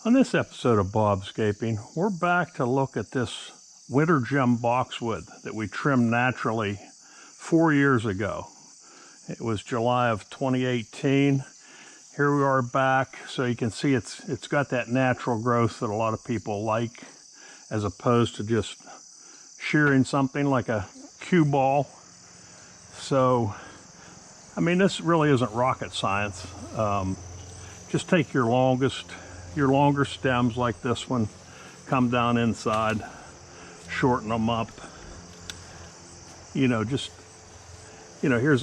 On this episode of BOBscaping, we're back to look at this Winter Gem Boxwood that we trimmed naturally 4 years ago. It was July of 2018. Here we are back, so you can see it's got that natural growth that a lot of people like, as opposed to just shearing something like a cue ball. So, I mean, this really isn't rocket science. Just take your longer stems like this one, come down inside, shorten them up. Here's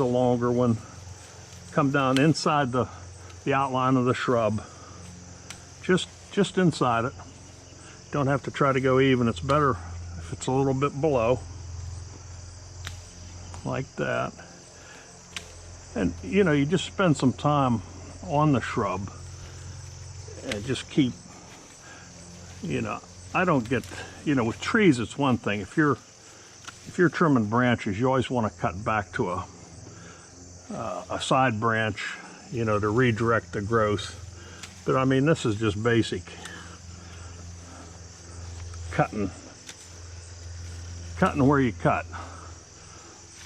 a longer one, come down inside the outline of the shrub, just inside it. Don't have to try to go even. It's better if it's a little bit below, like that. And you just spend some time on the shrub and just keep, I don't get, with trees it's one thing. If you're trimming branches, you always want to cut back to a side branch, to redirect the growth. But I mean, this is just basic cutting where you cut.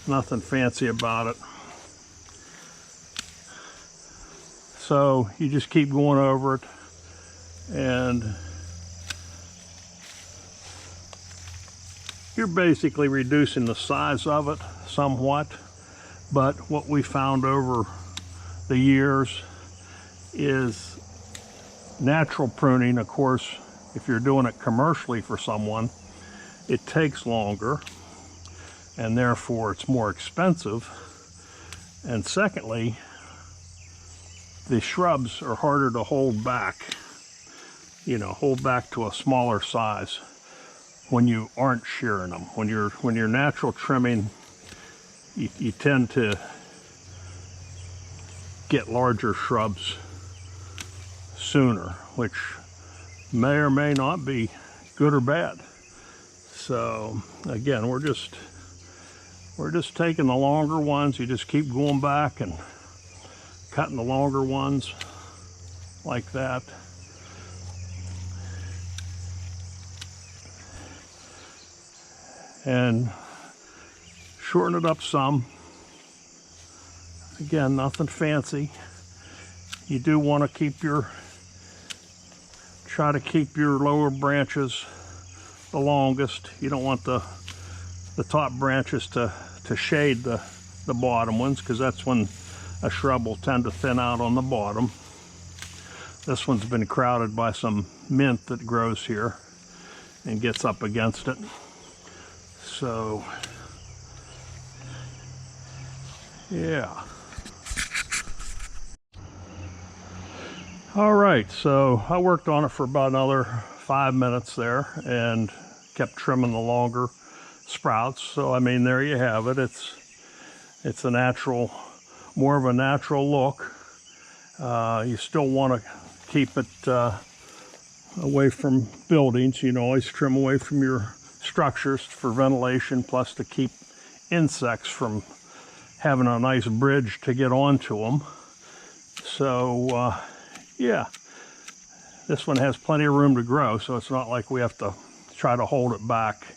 Nothing fancy about it. So you just keep going over it, and you're basically reducing the size of it somewhat. But what we found over the years is natural pruning. Of course, if you're doing it commercially for someone, it takes longer, and therefore it's more expensive. And secondly, the shrubs are harder to hold back, hold back to a smaller size when you aren't shearing them. When you're natural trimming, you tend to get larger shrubs sooner, which may or may not be good or bad. So again, we're just taking the longer ones. You just keep going back and cutting the longer ones like that. And shorten it up some. Again, nothing fancy. You do want to try to keep your lower branches the longest. You don't want the top branches to shade the bottom ones, because that's when a shrub will tend to thin out on the bottom. This one's been crowded by some mint that grows here and gets up against it. So, yeah. All right, so I worked on it for about another 5 minutes there and kept trimming the longer sprouts. So I mean, there you have it. It's a natural, more of a natural look. You still want to keep it away from buildings. Always trim away from your structures for ventilation, plus to keep insects from having a nice bridge to get onto them. So yeah, this one has plenty of room to grow, so it's not like we have to try to hold it back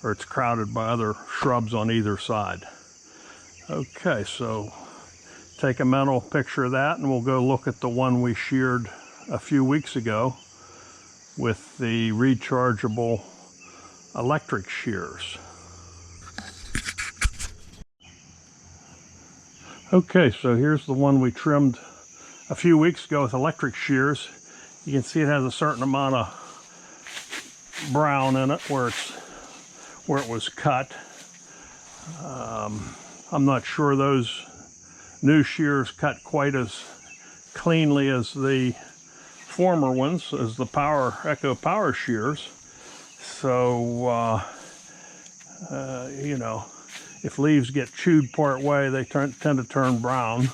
or it's crowded by other shrubs on either side. Okay, so take a mental picture of that, and we'll go look at the one we sheared a few weeks ago with the rechargeable electric shears. Okay, so here's the one we trimmed a few weeks ago with electric shears. You can see it has a certain amount of brown in it where it was cut. I'm not sure those new shears cut quite as cleanly as the former ones, as the Echo Power shears. So, if leaves get chewed part way, they tend to turn brown.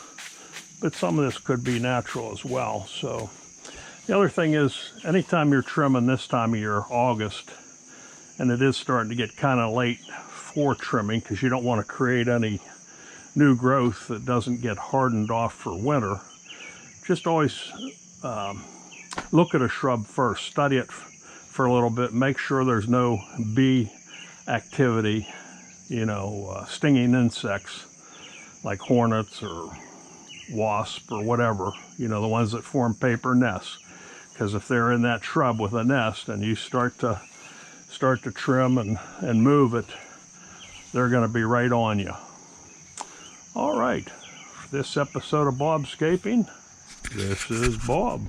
But some of this could be natural as well. So the other thing is, anytime you're trimming this time of year, August, and it is starting to get kind of late for trimming, because you don't want to create any new growth that doesn't get hardened off for winter, just always look at a shrub first, study it for a little bit, make sure there's no bee activity, you know, stinging insects like hornets or wasp or whatever, you know, the ones that form paper nests. Because if they're in that shrub with a nest and you start to trim and move it, they're going to be right on you. All right, for this episode of BOBscaping, this is Bob.